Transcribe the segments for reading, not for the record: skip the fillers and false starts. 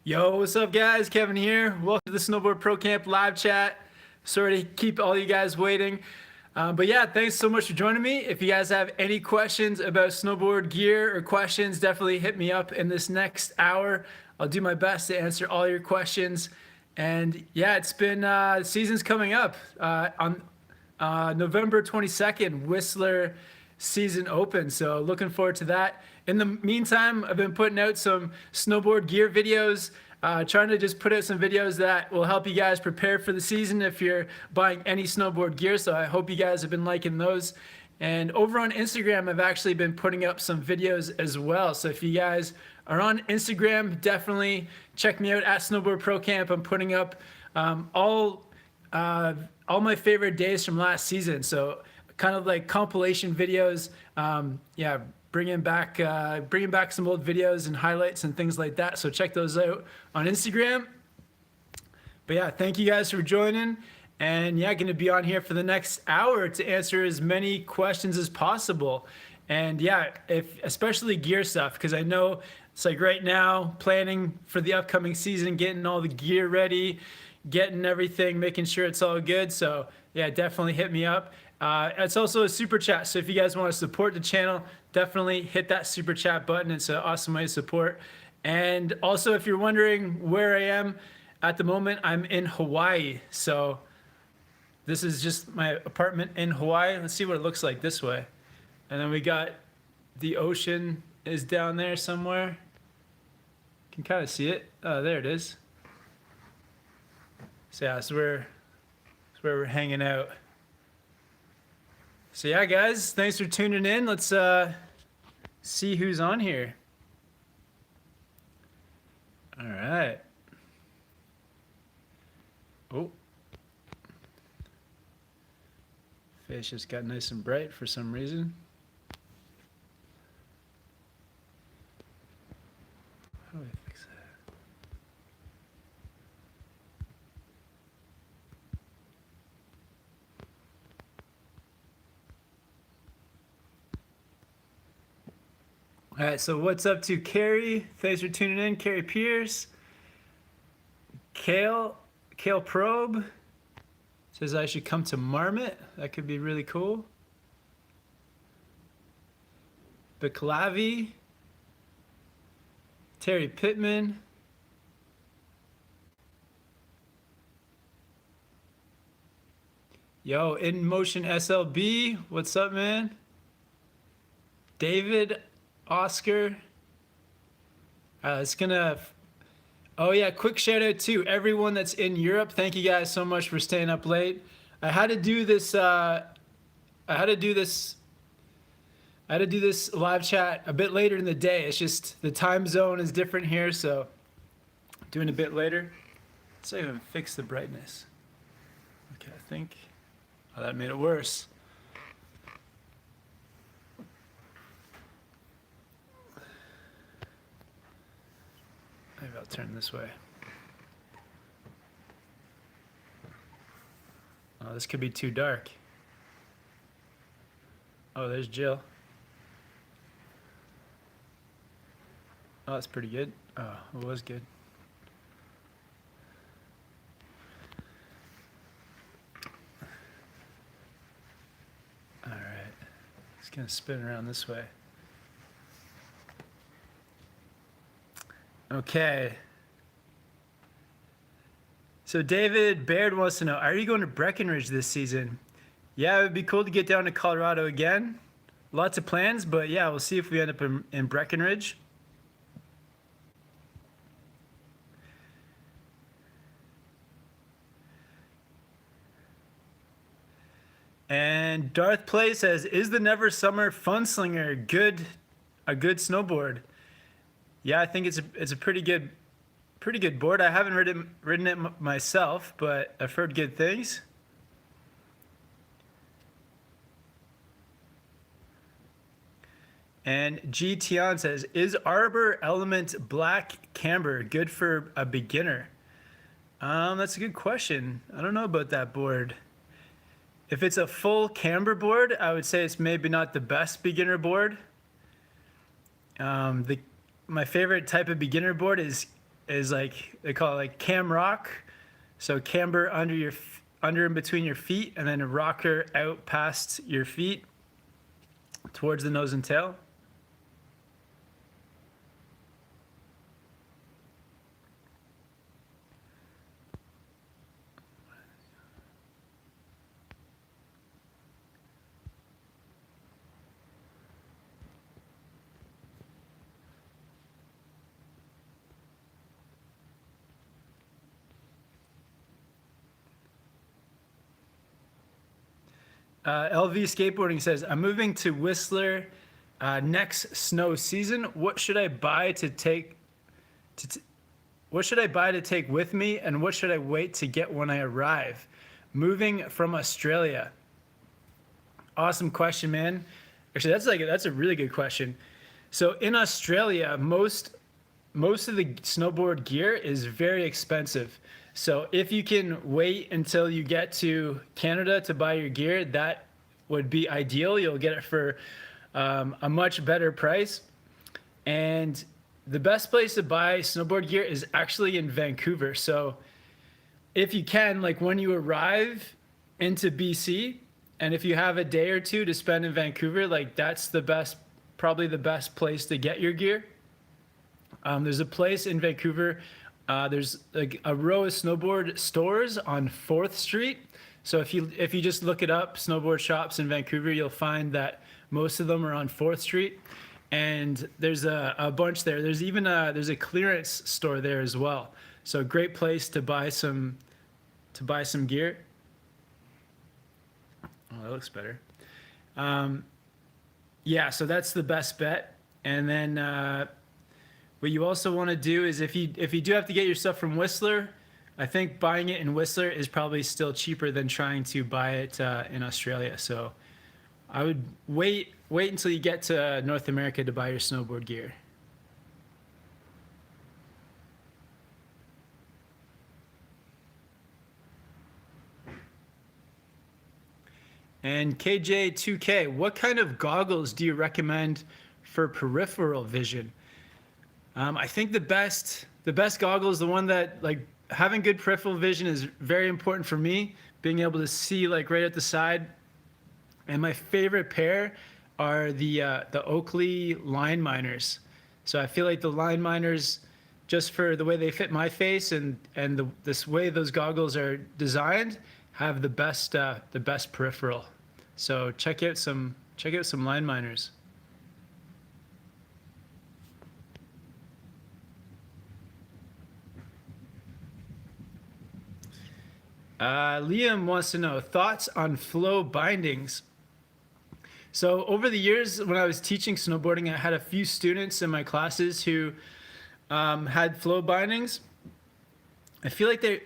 Yo, what's up, guys? Kevin here. Welcome to the Snowboard Pro Camp live chat. Sorry to keep all you guys waiting. But yeah, thanks so much for joining me. If you guys have any questions about snowboard gear or questions, definitely hit me up in this next hour. I'll do my best to answer all your questions. And yeah, it's been, season's coming up on November 22nd, Whistler season open. So looking forward to that. In the meantime, I've been putting out some snowboard gear videos, trying to just put out some videos that will help you guys prepare for the season if you're buying any snowboard gear. So I hope you guys have been liking those. And over on Instagram, I've actually been putting up some videos as well. So if you guys are on Instagram, definitely check me out at Snowboard Pro Camp. I'm putting up all my favorite days from last season. So kind of like compilation videos. Yeah, bringing back some old videos and highlights and things like that. So check those out on Instagram. But yeah, thank you guys for joining. And yeah, going to be on here for the next hour to answer as many questions as possible. And yeah, especially gear stuff, because I know it's like right now planning for the upcoming season, getting all the gear ready, getting everything, making sure it's all good. So yeah, definitely hit me up. It's also a super chat. So if you guys want to support the channel, definitely hit that super chat button. It's an awesome way to support. And also, if you're wondering where I am at the moment, I'm in Hawaii. So this is just my apartment in Hawaii. Let's see what it looks like this way. And then we got the ocean is down there somewhere. You can kind of see it. Oh, there it is. So yeah, that's where we're hanging out. So yeah, guys, thanks for tuning in. Let's see who's on here. All right. Oh. Face just got nice and bright for some reason. How do I fix that? All right, so what's up to Carrie? Thanks for tuning in, Carrie Pierce. Kale Probe says I should come to Marmot. That could be really cool. Biclavi. Terry Pittman. Yo, In Motion SLB. What's up, man? David, Oscar. It's gonna. Oh yeah, quick shout out to everyone that's in Europe. Thank you guys so much for staying up late. I had to do this live chat a bit later in the day. It's just the time zone is different here, so doing a bit later. Let's see if I can fix the brightness. Okay, I think. Oh, that made it worse. Maybe I'll turn this way. Oh, this could be too dark. Oh, there's Jill. Oh, that's pretty good. Oh, it was good. All right. It's gonna spin around this way. Okay. So David Baird wants to know, are you going to Breckenridge this season? Yeah, it would be cool to get down to Colorado again. Lots of plans, but yeah, we'll see if we end up in Breckenridge. And Darth Play says, is the Never Summer Funslinger a good snowboard? Yeah, I think it's a pretty good board. I haven't ridden it myself, but I've heard good things. And G Tian says, is Arbor Element Black Camber good for a beginner? That's a good question. I don't know about that board. If it's a full camber board, I would say it's maybe not the best beginner board. My favorite type of beginner board is is like, they call it like cam rock. So camber under and between your feet, and then a rocker out past your feet towards the nose and tail. LV Skateboarding says, I'm moving to Whistler next snow season. What should I buy to take what should I buy to take with me, and what should I wait to get when I arrive? Moving from Australia. Awesome question, man. Actually, that's a really good question. So in Australia, most of the snowboard gear is very expensive. So if you can wait until you get to Canada to buy your gear, that would be ideal. You'll get it for a much better price. And the best place to buy snowboard gear is actually in Vancouver. So if you can, like when you arrive into BC, and if you have a day or two to spend in Vancouver, like that's probably the best place to get your gear. There's a place in Vancouver. There's like a row of snowboard stores on 4th Street. So if you just look it up, snowboard shops in Vancouver, you'll find that most of them are on 4th Street. And there's a bunch there. There's even there's a clearance store there as well. So a great place to buy some gear. Oh, that looks better. Yeah, so that's the best bet. And then what you also want to do is if you do have to get your stuff from Whistler, I think buying it in Whistler is probably still cheaper than trying to buy it in Australia. So I would wait until you get to North America to buy your snowboard gear. And KJ2K, what kind of goggles do you recommend for peripheral vision? I think the best goggle is the one that, like, having good peripheral vision is very important for me, being able to see like right at the side. And my favorite pair are the Oakley line miners. So I feel like the line miners, just for the way they fit my face and this way those goggles are designed, have the best peripheral. So check out some line miners. Liam wants to know thoughts on flow bindings. So over the years, when I was teaching snowboarding, I had a few students in my classes who had flow bindings. I feel like there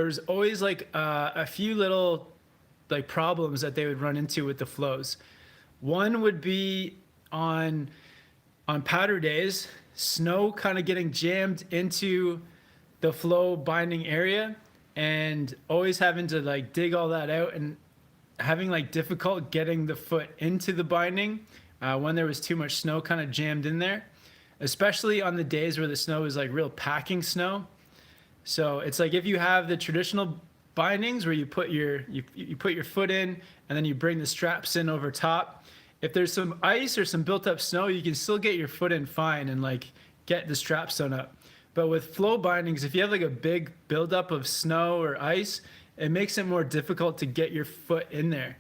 was always like a few little like problems that they would run into with the flows. One would be on powder days, snow kind of getting jammed into the flow binding area, and always having to like dig all that out and having like difficult getting the foot into the binding when there was too much snow kind of jammed in there, especially on the days where the snow is like real packing snow. So it's like if you have the traditional bindings where you put your foot in and then you bring the straps in over top, if there's some ice or some built up snow, you can still get your foot in fine and like get the straps sewn up. But with flow bindings, if you have like a big buildup of snow or ice, it makes it more difficult to get your foot in there.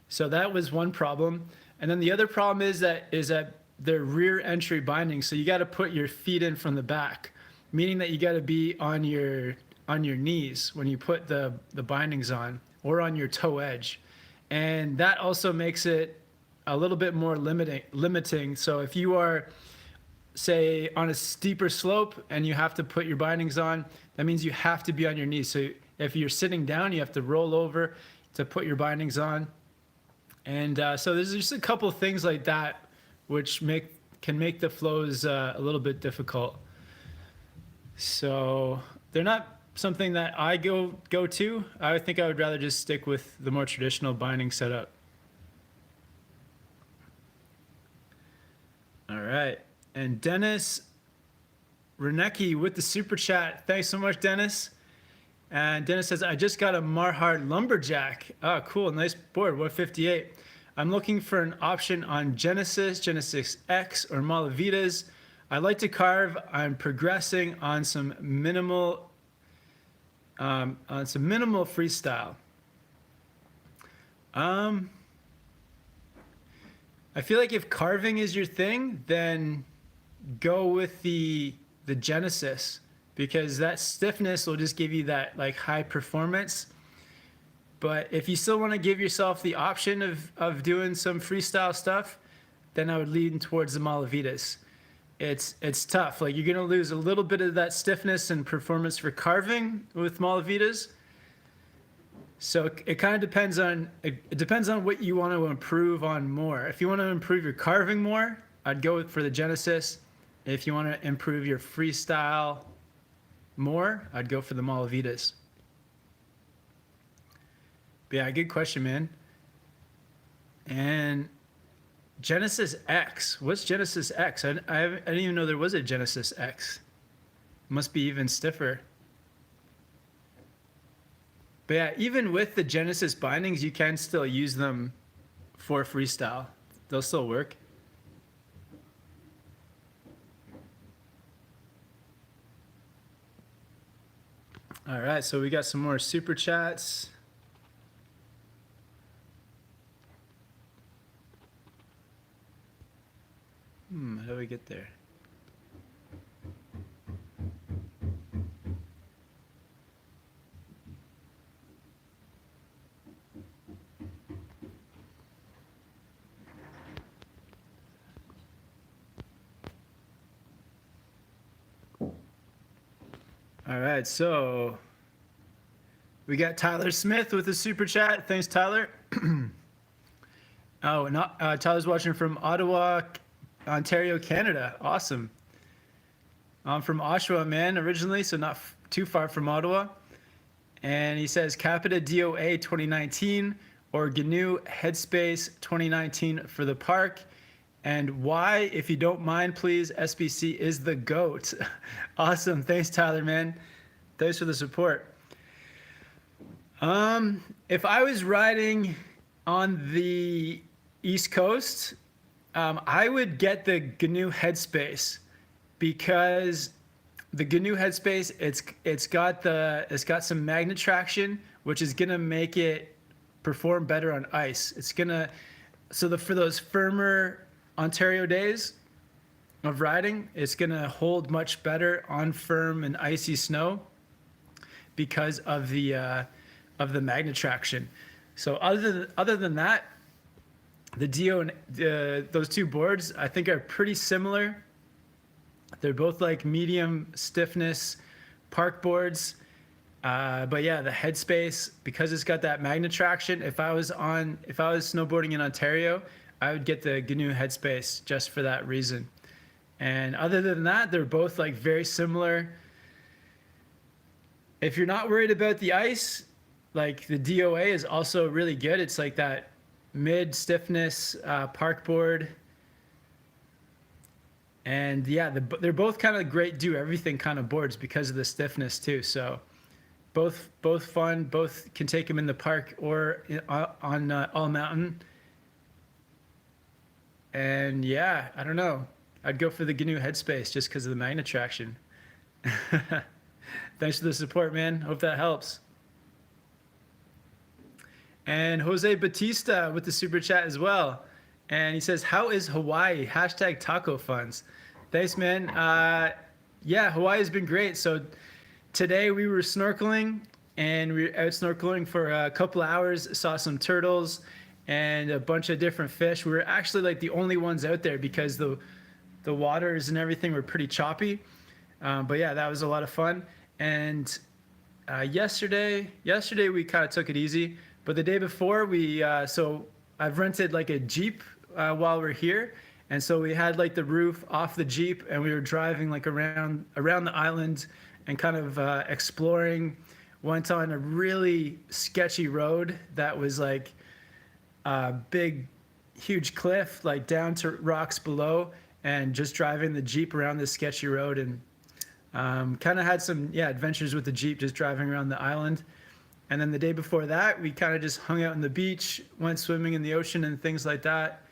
So that was one problem. And then the other problem is that they're rear entry bindings. So you got to put your feet in from the back, meaning that you got to be on your knees when you put the bindings on, or on your toe edge. And that also makes it a little bit more limiting. So if you are, say, on a steeper slope and you have to put your bindings on, that means you have to be on your knees. So if you're sitting down, you have to roll over to put your bindings on. And so there's just a couple of things like that which can make the flows a little bit difficult. So they're not something that I go to. I think I would rather just stick with the more traditional binding setup. All right. And Dennis Renecki with the super chat. Thanks so much, Dennis. And Dennis says, I just got a Marhart Lumberjack. Oh, cool. Nice board. 158. I'm looking for an option on Genesis, Genesis X, or Malavitas. I like to carve. I'm progressing on some minimal freestyle. I feel like if carving is your thing, then go with the Genesis, because that stiffness will just give you that like high performance. But if you still want to give yourself the option of doing some freestyle stuff, then I would lean towards the Malavitas. It's tough. Like, you're gonna lose a little bit of that stiffness and performance for carving with Malavitas. So it kind of depends on what you want to improve on more. If you want to improve your carving more, I'd go for the Genesis. If you want to improve your freestyle more, I'd go for the Malavitas. But yeah, good question, man. And Genesis X. What's Genesis X? I didn't even know there was a Genesis X. Must be even stiffer. But yeah, even with the Genesis bindings, you can still use them for freestyle. They'll still work. All right, so we got some more super chats. How do we get there? All right, so we got Tyler Smith with a super chat. Thanks, Tyler. Oh, Tyler's watching from Ottawa, Ontario, Canada. Awesome. I'm from Oshawa, man, originally, so not too far from Ottawa. And he says Capita DOA 2019 or GNU Headspace 2019 for the park. And why, if you don't mind, please, SBC is the GOAT. Awesome. Thanks, Tyler, man. Thanks for the support. If I was riding on the East Coast, I would get the GNU Headspace, because the GNU Headspace, it's got some magnet traction, which is gonna make it perform better on ice. For those firmer Ontario days of riding, it's gonna hold much better on firm and icy snow because of the magnet traction. So other than that, the Dio and those two boards I think are pretty similar. They're both like medium stiffness park boards. But yeah, the Headspace, because it's got that magnet traction, if I was snowboarding in Ontario, I would get the GNU Headspace just for that reason. And other than that, they're both like very similar. If you're not worried about the ice, like the DOA is also really good. It's like that mid stiffness park board. And yeah, they're both kind of great do everything kind of boards because of the stiffness too. So both fun, both can take them in the park or on all mountain. And yeah, I don't know. I'd go for the GNU Headspace just because of the magnet traction. Thanks for the support, man. Hope that helps. And Jose Batista with the super chat as well. And he says, how is Hawaii? Hashtag taco funds. Thanks, man. Yeah, Hawaii has been great. So today we were snorkeling, and we were out snorkeling for a couple hours, saw some turtles and a bunch of different fish. We were actually like the only ones out there because the waters and everything were pretty choppy. But yeah, that was a lot of fun. And yesterday we kind of took it easy. But the day before, so I've rented like a Jeep while we're here. And so we had like the roof off the Jeep, and we were driving like around the island and kind of exploring. Went on a really sketchy road that was like a big, huge cliff, like down to rocks below, and just driving the Jeep around this sketchy road. And Kind of had some adventures with the Jeep, just driving around the island. And then the day before that, we kind of just hung out on the beach, went swimming in the ocean and things like that.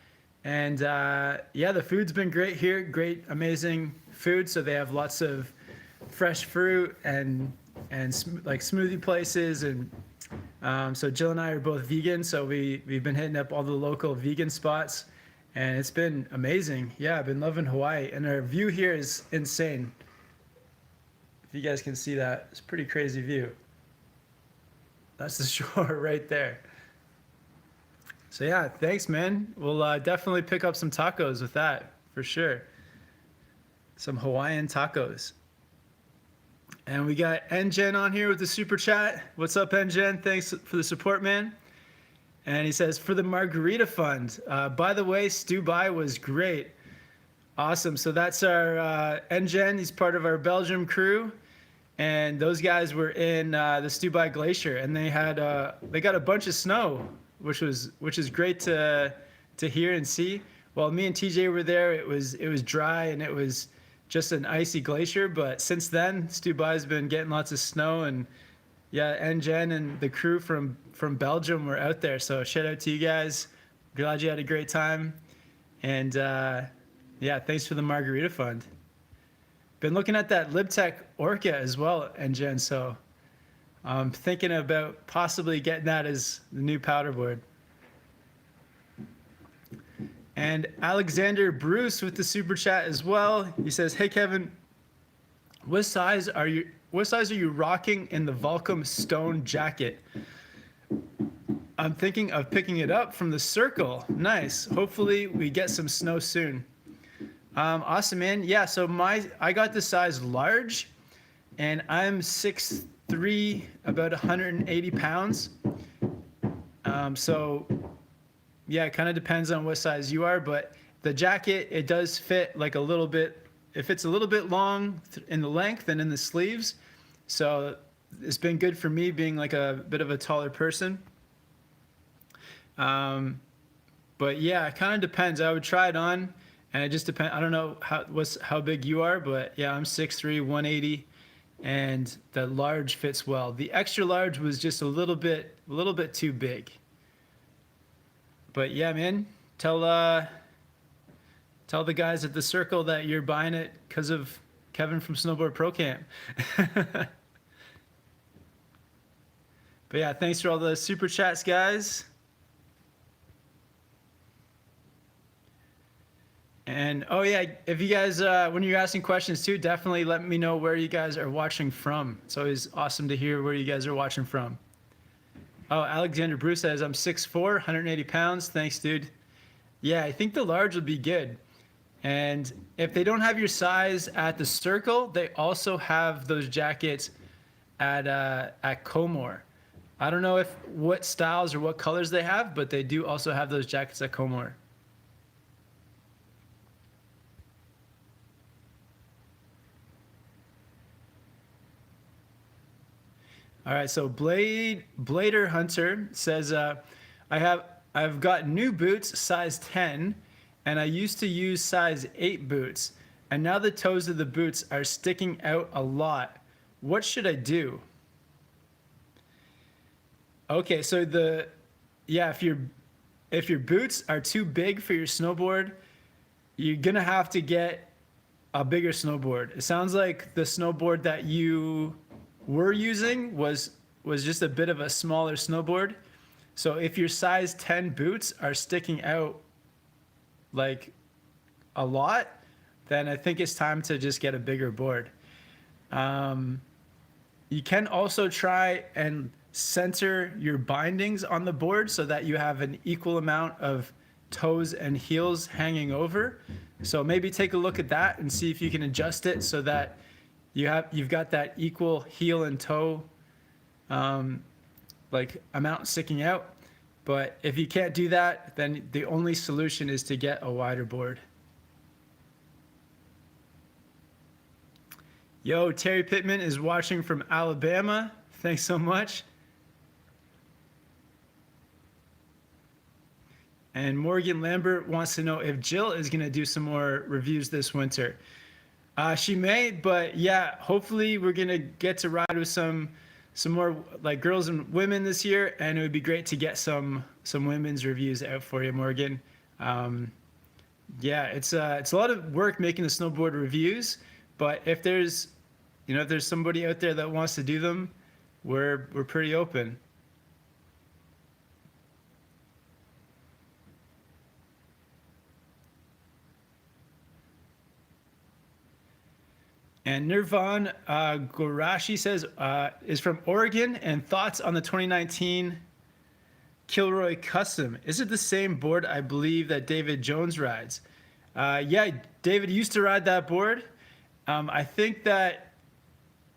And the food's been great here. Great, amazing food. So they have lots of fresh fruit and like smoothie places. And so Jill and I are both vegan, so we've been hitting up all the local vegan spots, and it's been amazing. Yeah, I've been loving Hawaii, and our view here is insane. If you guys can see that, it's a pretty crazy view. That's the shore right there. So yeah, thanks, man. We'll definitely pick up some tacos with that, for sure. Some Hawaiian tacos. And we got NGen on here with the super chat. What's up, NGen? Thanks for the support, man. And he says, for the Margarita Fund. By the way, Stu Bai was great. Awesome. So that's our NGen. He's part of our Belgium crew. And those guys were in the Stu Bai Glacier, and they got a bunch of snow, which is great to hear and see. While me and TJ were there, it was dry and it was just an icy glacier. But since then, Stu Bai's been getting lots of snow, and yeah, NGen and the crew from Belgium were out there. So shout out to you guys. Glad you had a great time. And thanks for the Margarita Fund. Been looking at that LibTech Orca as well, NGen. So I'm thinking about possibly getting that as the new powder board. And Alexander Bruce with the super chat as well. He says, "Hey Kevin, what size are you rocking in the Volcom Stone jacket? I'm thinking of picking it up from the Circle. Nice. Hopefully we get some snow soon." Awesome, man. Yeah, so I got the size large, and I'm 6'3", about 180 pounds. So yeah, it kind of depends on what size you are, but the jacket, it does fit like a little bit. It fits a little bit long in the length and in the sleeves. So it's been good for me being like a bit of a taller person. But yeah, it kind of depends. I would try it on, and it just depends. I don't know how big you are, but yeah, I'm 6'3", 180, and the large fits well. The extra large was just a little bit too big. But yeah, man, tell the guys at the Circle that you're buying it because of Kevin from Snowboard Pro Camp. But yeah, thanks for all the super chats, guys. And oh yeah, if you guys, when you're asking questions too, definitely let me know where you guys are watching from. It's always awesome to hear where you guys are watching from. Oh, Alexander Bruce says, I'm 6'4", 180 pounds. Thanks, dude. Yeah, I think the large will be good. And if they don't have your size at the Circle, they also have those jackets at Comore. I don't know what styles or what colors they have, but they do also have those jackets at Comore. All right, so Blader Hunter says, I've got new boots, size 10, and I used to use size 8 boots, and now the toes of the boots are sticking out a lot. What should I do? Okay, so if your boots are too big for your snowboard, you're gonna have to get a bigger snowboard. It sounds like the snowboard that you were using was just a bit of a smaller snowboard. So if your size 10 boots are sticking out like a lot, then I think it's time to just get a bigger board. You can also try and center your bindings on the board so that you have an equal amount of toes and heels hanging over. So maybe take a look at that and see if you can adjust it so that you've got that equal heel and toe like amount sticking out. But if you can't do that, then the only solution is to get a wider board. Yo, Terry Pittman is watching from Alabama. Thanks so much. And Morgan Lambert wants to know if Jill is going to do some more reviews this winter. She may, but yeah, hopefully we're gonna get to ride with some more like girls and women this year, and it would be great to get some women's reviews out for you, Morgan. Um, yeah, it's a lot of work making the snowboard reviews, but if there's if there's somebody out there that wants to do them, we're pretty open. And Nirvan Gorashi says is from Oregon and thoughts on the 2019 Kilroy Custom. Is it the same board I believe that David Jones rides? Yeah, David used to ride that board. I think that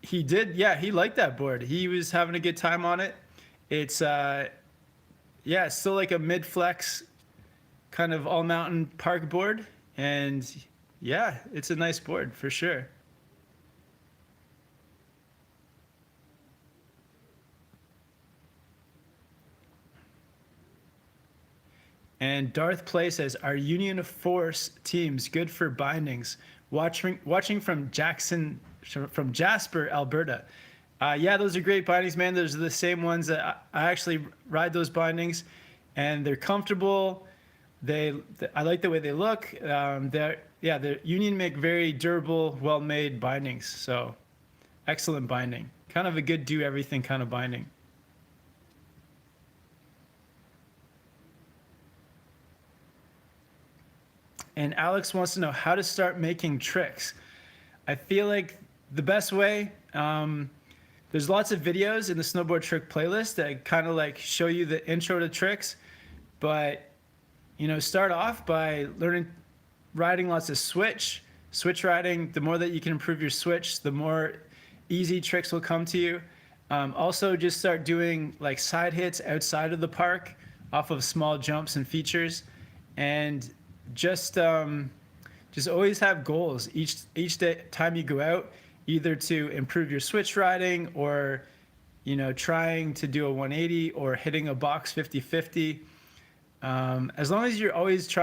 he did. Yeah, he liked that board. He was having a good time on it. It's yeah, it's still like a mid flex kind of all mountain park board, and yeah, it's a nice board for sure. And Darth Play says, "Are Union Force teams good for bindings?" Watching from Jasper, Alberta. Yeah, those are great bindings, man. Those are the same ones that I actually ride those bindings, and they're comfortable. I like the way they look. Yeah, the Union make very durable, well-made bindings. So excellent binding. Kind of a good do everything kind of binding. And Alex wants to know how to start making tricks. I feel like the best way, there's lots of videos in the snowboard trick playlist that kind of like show you the intro to tricks, but start off by learning riding lots of switch riding. The more that you can improve your switch, the more easy tricks will come to you. Also, just start doing like side hits outside of the park off of small jumps and features, and just always have goals each day, time you go out, either to improve your switch riding or trying to do a 180 or hitting a box 50-50. As long as you're always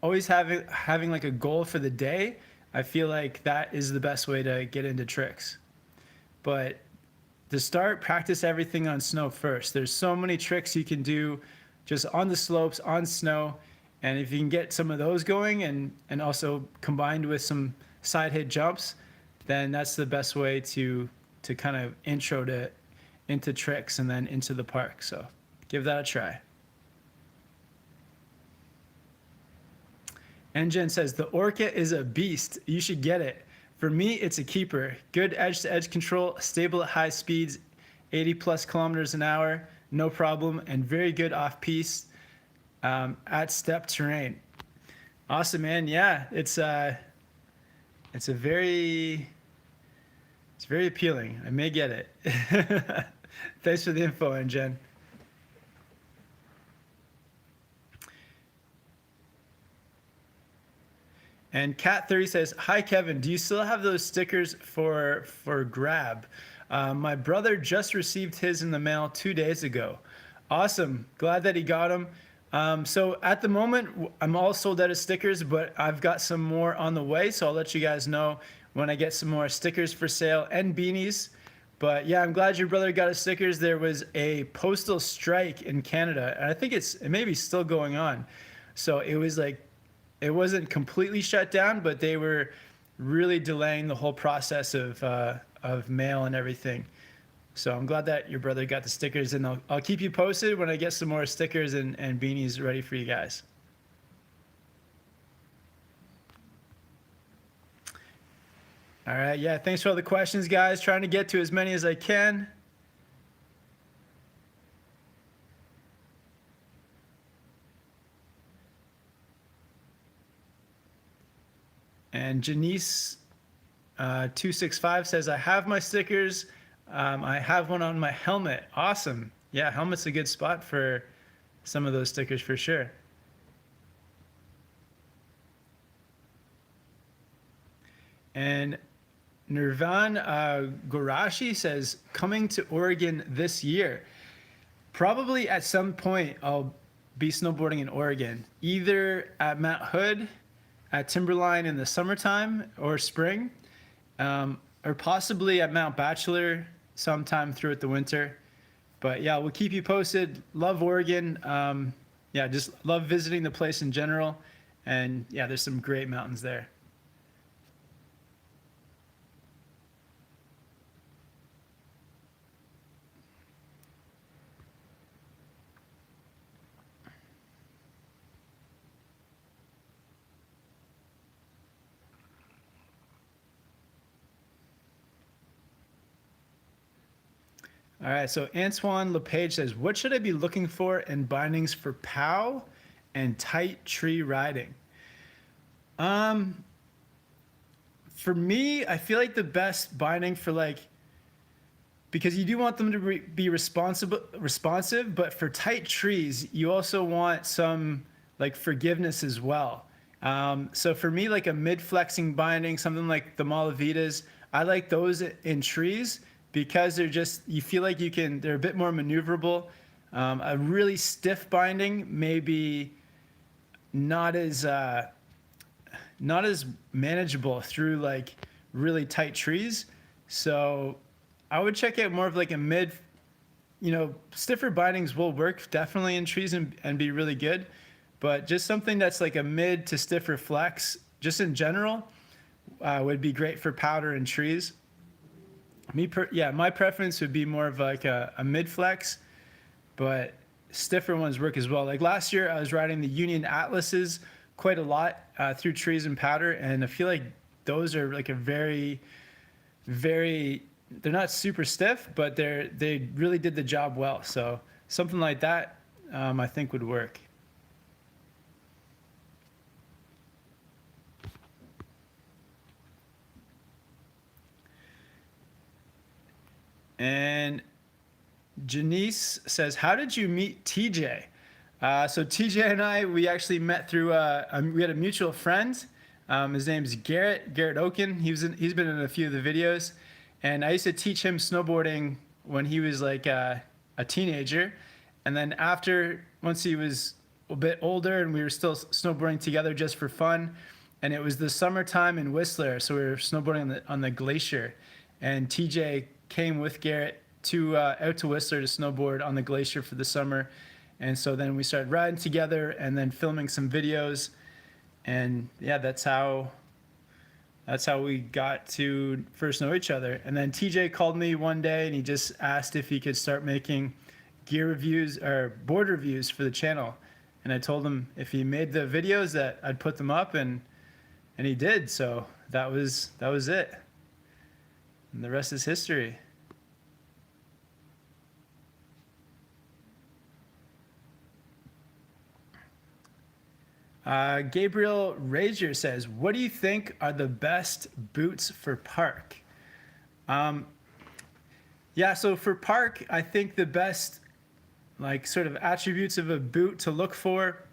always having like a goal for the day, I feel like that is the best way to get into tricks. But to start, practice everything on snow first. There's so many tricks you can do just on the slopes, on snow. And if you can get some of those going and also combined with some side hit jumps, then that's the best way to kind of intro into tricks and then into the park. So give that a try. Engine says, the Orca is a beast. You should get it. For me, it's a keeper. Good edge-to-edge control, stable at high speeds, 80 plus kilometers an hour, no problem, and very good off-piste at step terrain. Awesome, man. Yeah, it's very appealing. I may get it. Thanks for the info, Engine. And Cat30 says, "Hi Kevin, do you still have those stickers for grab? My brother just received his in the mail 2 days ago." Awesome, glad that he got them. So at the moment, I'm all sold out of stickers, but I've got some more on the way, so I'll let you guys know when I get some more stickers for sale and beanies. But yeah, I'm glad your brother got his stickers. There was a postal strike in Canada, and I think it may be still going on. So it was like, it wasn't completely shut down, but they were really delaying the whole process of mail and everything. So I'm glad that your brother got the stickers, and I'll keep you posted when I get some more stickers and beanies ready for you guys. All right, yeah, thanks for all the questions, guys. Trying to get to as many as I can. And Janice 265 says, "I have my stickers. I have one on my helmet." Awesome. Yeah, helmet's a good spot for some of those stickers for sure. And Nirvan Gorashi says, "Coming to Oregon this year." Probably at some point I'll be snowboarding in Oregon, either at Mount Hood at Timberline in the summertime or spring, or possibly at Mount Bachelor sometime throughout the winter. But yeah, we'll keep you posted. Love Oregon. Yeah, just love visiting the place in general. And yeah, there's some great mountains there. All right, so Antoine LePage says, what should I be looking for in bindings for POW and tight tree riding? For me, I feel like the best binding for like, because you do want them to be responsive, but for tight trees, you also want some like forgiveness as well. So for me, like a mid-flexing binding, something like the Malavitas, I like those in trees because they're just, you feel like they're a bit more maneuverable. A really stiff binding maybe not as manageable through like really tight trees. So I would check out more of like a mid, stiffer bindings will work definitely in trees and be really good, but just something that's like a mid to stiffer flex, just in general, would be great for powder and trees. My preference would be more of like a mid flex, but stiffer ones work as well. Like last year, I was riding the Union Atlases quite a lot through trees and powder, and I feel like those are like a very, very, they're not super stiff, but they really did the job well. So something like that, I think would work. And Janice says, how did you meet TJ? So TJ and I, we actually met through, we had a mutual friend. His name's Garrett Oken. He's been in a few of the videos. And I used to teach him snowboarding when he was like a teenager. And then once he was a bit older and we were still snowboarding together just for fun. And it was the summertime in Whistler, so we were snowboarding on the glacier. And TJ came with Garrett out to Whistler to snowboard on the glacier for the summer. And so then we started riding together and then filming some videos. And yeah, that's how we got to first know each other. And then TJ called me one day and he just asked if he could start making gear reviews or board reviews for the channel. And I told him if he made the videos that I'd put them up, and he did. So that was it. And the rest is history. Gabriel Razier says, what do you think are the best boots for park? Yeah, so for park, I think the best like sort of attributes of a boot to look for,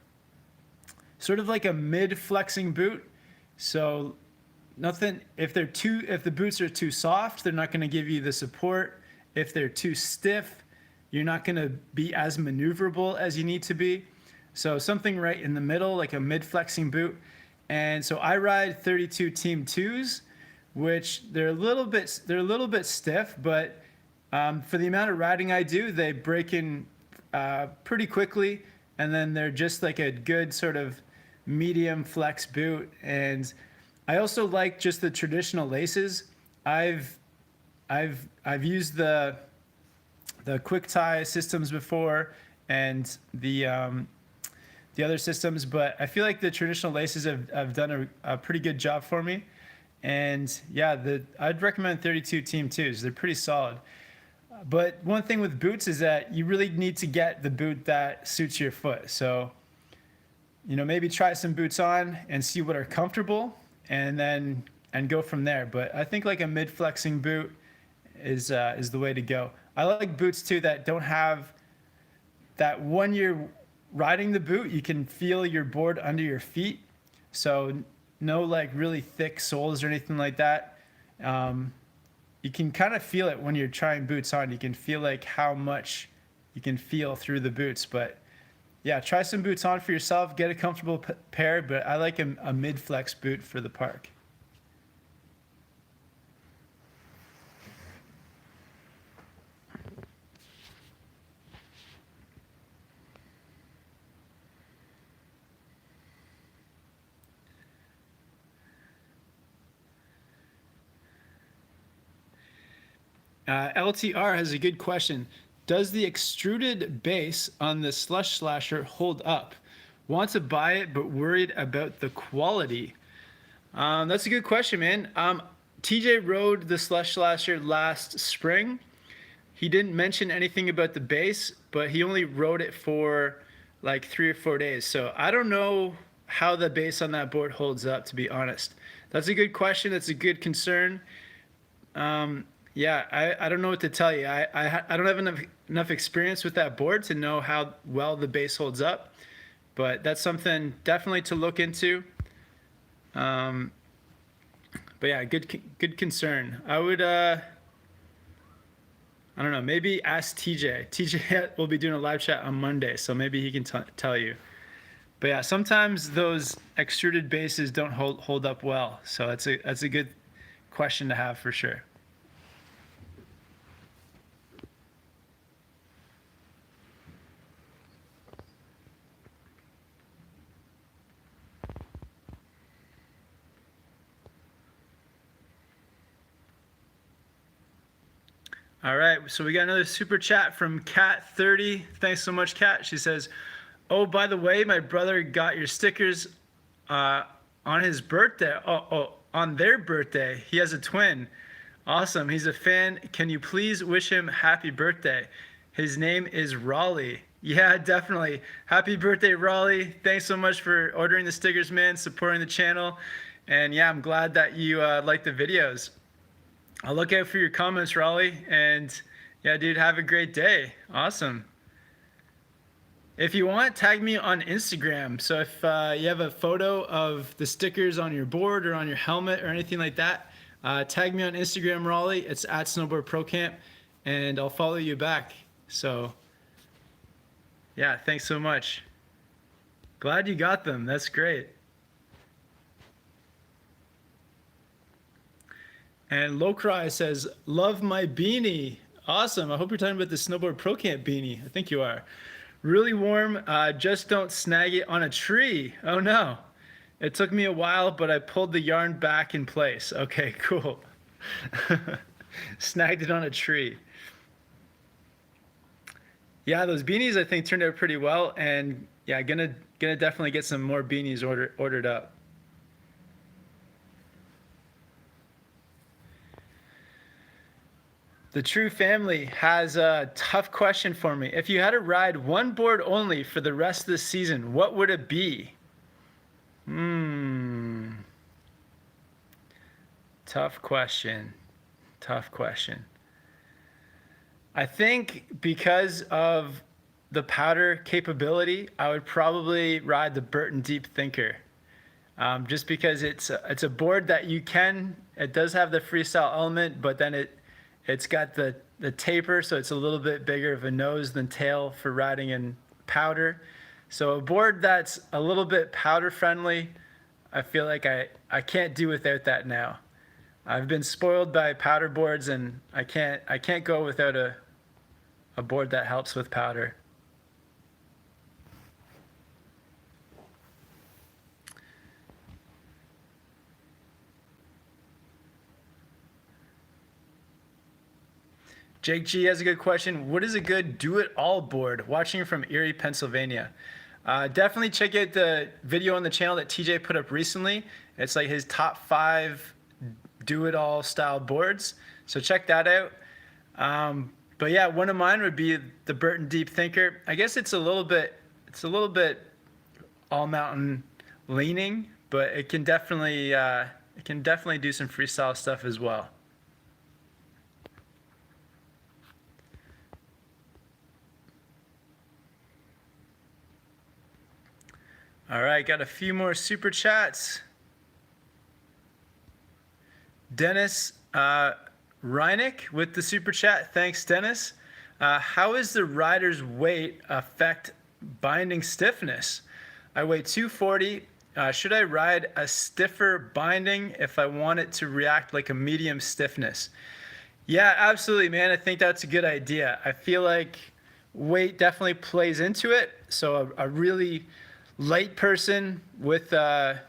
sort of like a mid-flexing boot. So nothing, if the boots are too soft, they're not going to give you the support. If they're too stiff, you're not going to be as maneuverable as you need to be. So something right in the middle, like a mid-flexing boot. And so I ride 32 Team 2s, which they're a little bit stiff, but for the amount of riding I do, they break in pretty quickly, and then they're just like a good sort of medium flex boot. And I also like just the traditional laces. I've used the quick tie systems before and the other systems, but I feel like the traditional laces have done a pretty good job for me. And yeah, I'd recommend 32 Team 2s. They're pretty solid. But one thing with boots is that you really need to get the boot that suits your foot. So, maybe try some boots on and see what are comfortable, and go from there. But I think like a mid-flexing boot is the way to go. I like boots too that don't have that when you're riding the boot, you can feel your board under your feet. So no like really thick soles or anything like that. You can kind of feel it when you're trying boots on. You can feel like how much you can feel through the boots, but Yeah, try some boots on for yourself. Get a comfortable pair, but I like a mid-flex boot for the park. LTR has a good question. Does the extruded base on the Slush Slasher hold up? Want to buy it, but worried about the quality. That's a good question, man. TJ rode the Slush Slasher last spring. He didn't mention anything about the base, but he only rode it for like 3 or 4 days. So I don't know how the base on that board holds up, to be honest. That's a good question. That's a good concern. Yeah, I don't know what to tell you. I don't have enough experience with that board to know how well the base holds up, but that's something definitely to look into. But yeah, good concern. I would I don't know, maybe ask TJ. TJ will be doing a live chat on Monday, so maybe he can tell you. But yeah, sometimes those extruded bases don't hold up well, so that's a good question to have for sure. All right, so we got another super chat from Cat30. Thanks so much, Cat. She says, "Oh, by the way, my brother got your stickers on his birthday. On their birthday. He has a twin. Awesome. He's a fan. Can you please wish him happy birthday? His name is Raleigh." Yeah, definitely. Happy birthday, Raleigh. Thanks so much for ordering the stickers, man, supporting the channel. And yeah, I'm glad that you like the videos. I'll look out for your comments, Raleigh. And yeah, dude, have a great day. Awesome. If you want, tag me on Instagram. So if you have a photo of the stickers on your board or on your helmet or anything like that, tag me on Instagram, Raleigh. It's at Snowboard Pro Camp, and I'll follow you back. So yeah, thanks so much. Glad you got them. That's great. And Locry says, "Love my beanie." Awesome. I hope you're talking about the Snowboard Pro Camp beanie. I think you are. Really warm. Just don't snag it on a tree. Oh no. It took me a while, but I pulled the yarn back in place. Okay, cool. Snagged it on a tree. Yeah, those beanies I think turned out pretty well, and yeah, gonna definitely get some more beanies ordered up. The True Family has a tough question for me. If you had to ride one board only for the rest of the season, what would it be? Tough question. Tough question. I think because of the powder capability, I would probably ride the Burton Deep Thinker. Just because it's a board that it does have the freestyle element, but then it's got the taper, so it's a little bit bigger of a nose than tail for riding in powder. So a board that's a little bit powder friendly, I feel like I can't do without that now. I've been spoiled by powder boards, and I can't go without a board that helps with powder. Jake G has a good question. What is a good do-it-all board? Watching from Erie, Pennsylvania. Definitely check out the video on the channel that TJ put up recently. It's like his top 5 do-it-all style boards. So check that out. But yeah, one of mine would be the Burton Deep Thinker. I guess it's a little bit all mountain leaning, but it can definitely do some freestyle stuff as well. All right, got a few more super chats. Dennis Reineck with the super chat. Thanks, Dennis. How is the rider's weight affect binding stiffness. I weigh 240. Should I ride a stiffer binding if I want it to react like a medium stiffness? Yeah, absolutely, man. I think that's a good idea. I feel like weight definitely plays into it. So a really light person with a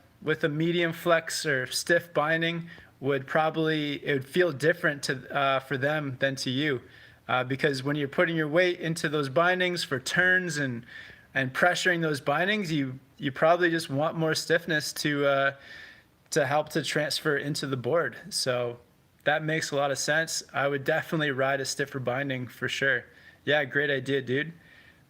medium flex or stiff binding would probably, it would feel different to for them than to you, because when you're putting your weight into those bindings for turns and pressuring those bindings, you probably just want more stiffness to help to transfer into the board. So that makes a lot of sense. I would definitely ride a stiffer binding for sure. Yeah, great idea, dude.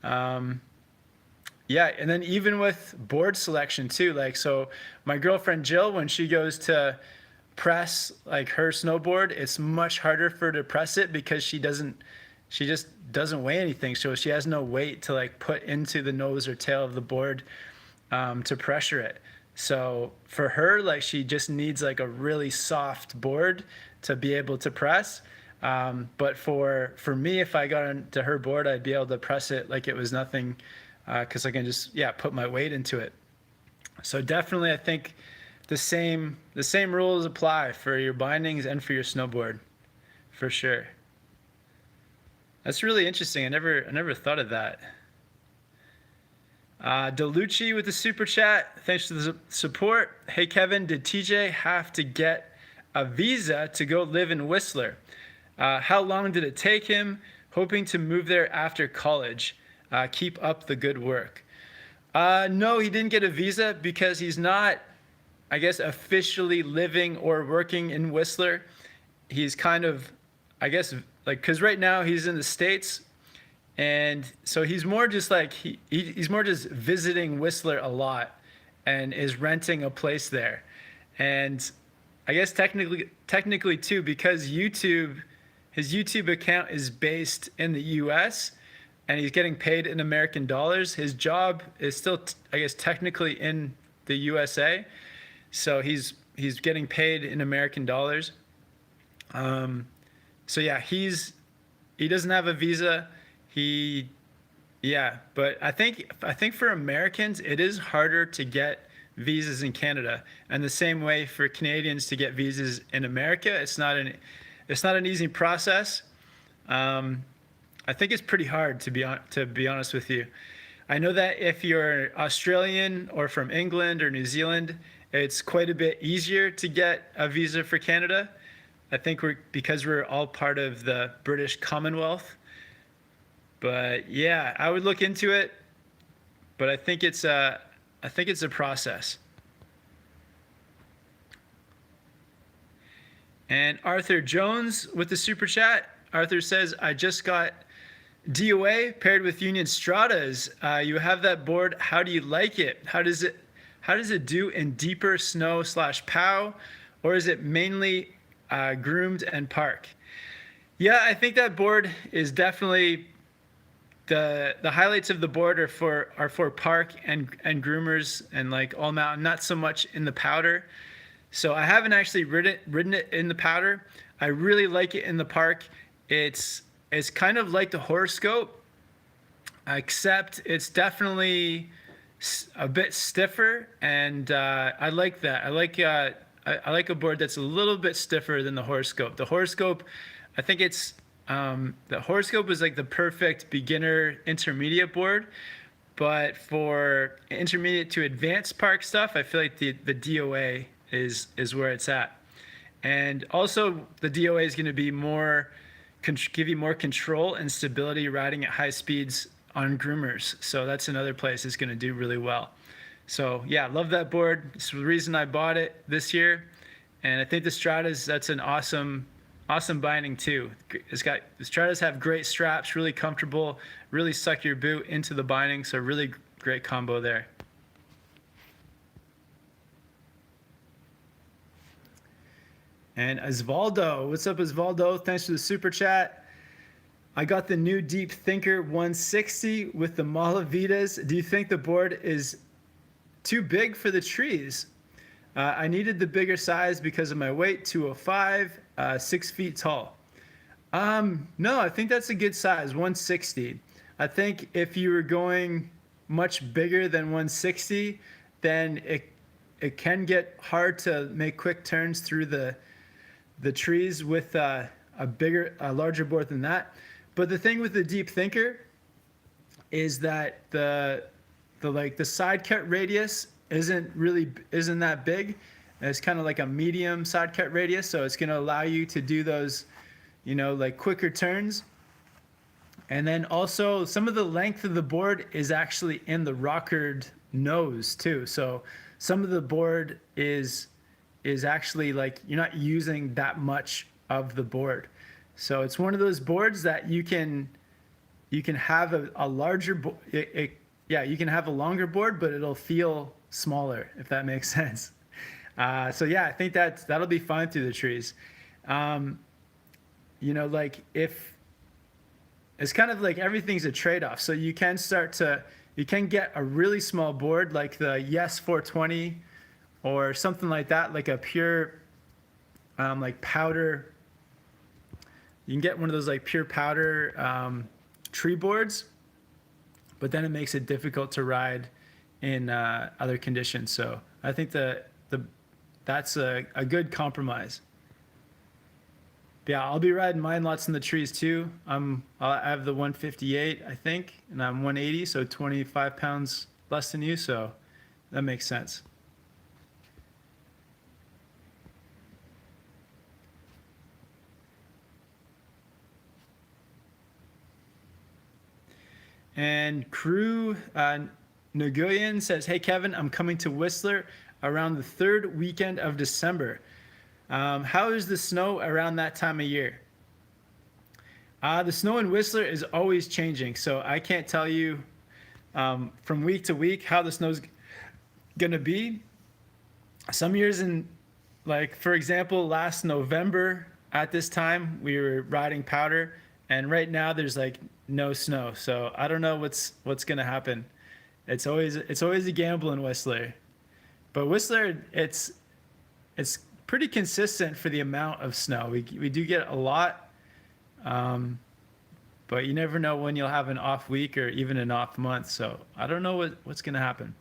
Yeah, and then even with board selection too, like, so my girlfriend Jill, when she goes to press like her snowboard, it's much harder for her to press it because she just doesn't weigh anything. So she has no weight to like put into the nose or tail of the board to pressure it. So for her, like, she just needs like a really soft board to be able to press. But for me, if I got onto her board, I'd be able to press it like it was nothing, because I can just, yeah, put my weight into it. So definitely, I think the same rules apply for your bindings and for your snowboard, for sure. That's really interesting. I never thought of that. Delucci with the super chat. Thanks for the support. Hey Kevin, did TJ have to get a visa to go live in Whistler? How long did it take him? Hoping to move there after college. Keep up the good work. No, he didn't get a visa because he's not, I guess, officially living or working in Whistler. He's kind of, I guess, like, because right now he's in the States. And so he's more just like, he's more just visiting Whistler a lot and is renting a place there. And I guess technically too, because his YouTube account is based in the US and he's getting paid in American dollars, his job is still, I guess, technically in the USA. So he's getting paid in American dollars. So yeah, he doesn't have a visa. But I think for Americans, it is harder to get visas in Canada, and the same way for Canadians to get visas in America. It's not an easy process. I think it's pretty hard, to be honest with you. I know that if you're Australian or from England or New Zealand, it's quite a bit easier to get a visa for Canada. I think because we're all part of the British Commonwealth. But yeah, I would look into it. But I think it's a process. And Arthur Jones with the super chat. Arthur says, I just got DOA paired with Union Stratas. You have that board. How do you like it? How does it do in deeper snow / POW, or is it mainly groomed and park? Yeah, I think that board is definitely the highlights of the board are for park and groomers and like all mountain, not so much in the powder. So I haven't actually ridden it in the powder. I really like it in the park. It's kind of like the horoscope, except it's definitely a bit stiffer, and I like that. I like a board that's a little bit stiffer than the horoscope. The horoscope, I think it's the horoscope is like the perfect beginner intermediate board, but for intermediate to advanced park stuff, I feel like the DOA is where it's at. And also the DOA is going to be give you more control and stability riding at high speeds on groomers. So that's another place it's going to do really well. So yeah, love that board. It's the reason I bought it this year. And I think the Stratas, that's an awesome binding too. The Stratas have great straps, really comfortable, really suck your boot into the binding. So really great combo there. And Osvaldo, what's up, Osvaldo? Thanks for the super chat. I got the new Deep Thinker 160 with the Malavitas. Do you think the board is too big for the trees? I needed the bigger size because of my weight, 205, 6 feet tall. No, I think that's a good size, 160. I think if you were going much bigger than 160, then it can get hard to make quick turns through the trees with a larger board than that. But the thing with the Deep Thinker is that the side cut radius isn't that big. It's kind of like a medium side cut radius, so it's going to allow you to do those, like quicker turns. And then also some of the length of the board is actually in the rockered nose too. So some of the board is actually like you're not using that much of the board. So it's one of those boards that you can have a larger you can have a longer board, but it'll feel smaller, if that makes sense. So yeah, I think that'll be fine through the trees. Like if it's kind of like everything's a trade-off. So you can get a really small board like the Yes 420 or something like that, like a pure like powder. You can get one of those like pure powder tree boards, but then it makes it difficult to ride in other conditions. So I think that's a good compromise. But yeah, I'll be riding mine lots in the trees too. I have the 158, I think, and I'm 180, so 25 pounds less than you, so that makes sense. And Crew Nguyen says, "Hey Kevin, I'm coming to Whistler around the third weekend of December. How is the snow around that time of year?" The snow in Whistler is always changing, so I can't tell you from week to week how the snow's gonna be. Some years like for example, last November at this time we were riding powder, and right now there's like no snow, so I don't know what's gonna happen. It's always a gamble in Whistler, but Whistler it's pretty consistent for the amount of snow. We do get a lot, but you never know when you'll have an off week or even an off month, so I don't know what's gonna happen.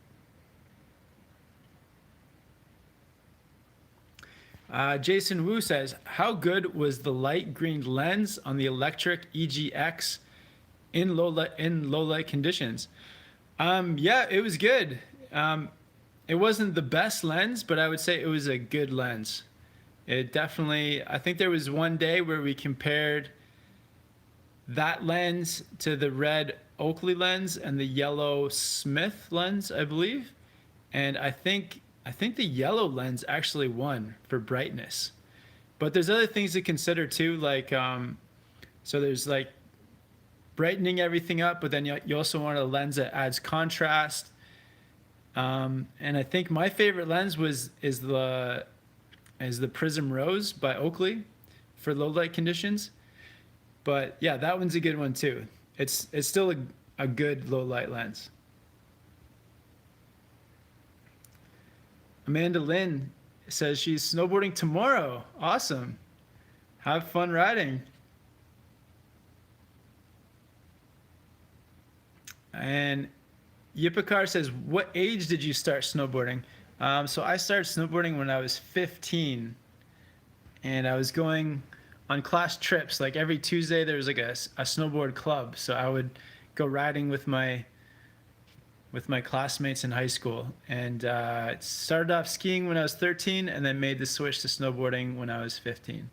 Jason Wu says, "How good was the light green lens on the electric EGX in low light conditions?" Yeah, it was good. It wasn't the best lens, but I would say it was a good lens. It definitely, I think there was one day where we compared that lens to the red Oakley lens and the yellow Smith lens, I believe. And I think the yellow lens actually won for brightness. But there's other things to consider too, like, so there's like brightening everything up, but then you also want a lens that adds contrast. And I think my favorite lens is the Prism Rose by Oakley for low light conditions. But yeah, that one's a good one too. It's still a good low light lens. Amanda Lynn says she's snowboarding tomorrow. Awesome. Have fun riding. And Yipikar says, "What age did you start snowboarding?" So I started snowboarding when I was 15, and I was going on class trips. Like every Tuesday there was like a snowboard club, so I would go riding with my classmates in high school, and started off skiing when I was 13 and then made the switch to snowboarding when I was 15.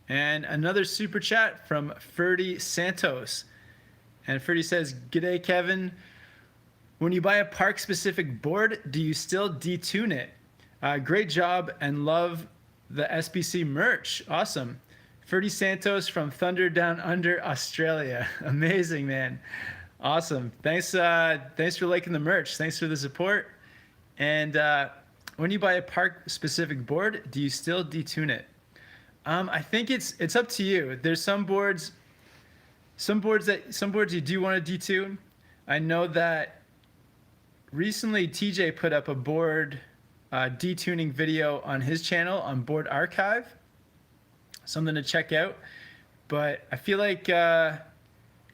And another super chat from Ferdy Santos. And Ferdy says, "G'day Kevin. When you buy a park specific board, do you still detune it? Great job and love the SBC merch." Awesome. Ferdy Santos from Thunder Down Under, Australia. Amazing, man. Awesome. Thanks for liking the merch. Thanks for the support. And when you buy a park specific board, do you still detune it? I think it's up to you. There's some boards you do want to detune. I know that recently TJ put up a board detuning video on his channel on Board Archive. Something to check out. But I feel like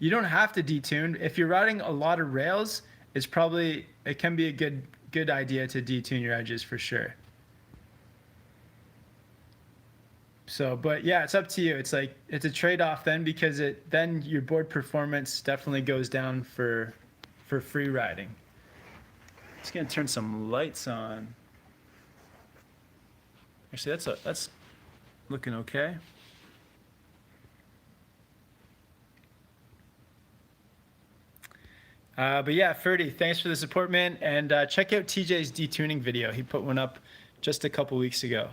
you don't have to detune. If you're riding a lot of rails, it can be a good idea to detune your edges for sure. So, but yeah, it's up to you. It's like, it's a trade-off then, because then your board performance definitely goes down for free riding. Just gonna turn some lights on. Actually, that's looking okay. But yeah, Ferdy, thanks for the support, man. And check out TJ's detuning video. He put one up just a couple weeks ago.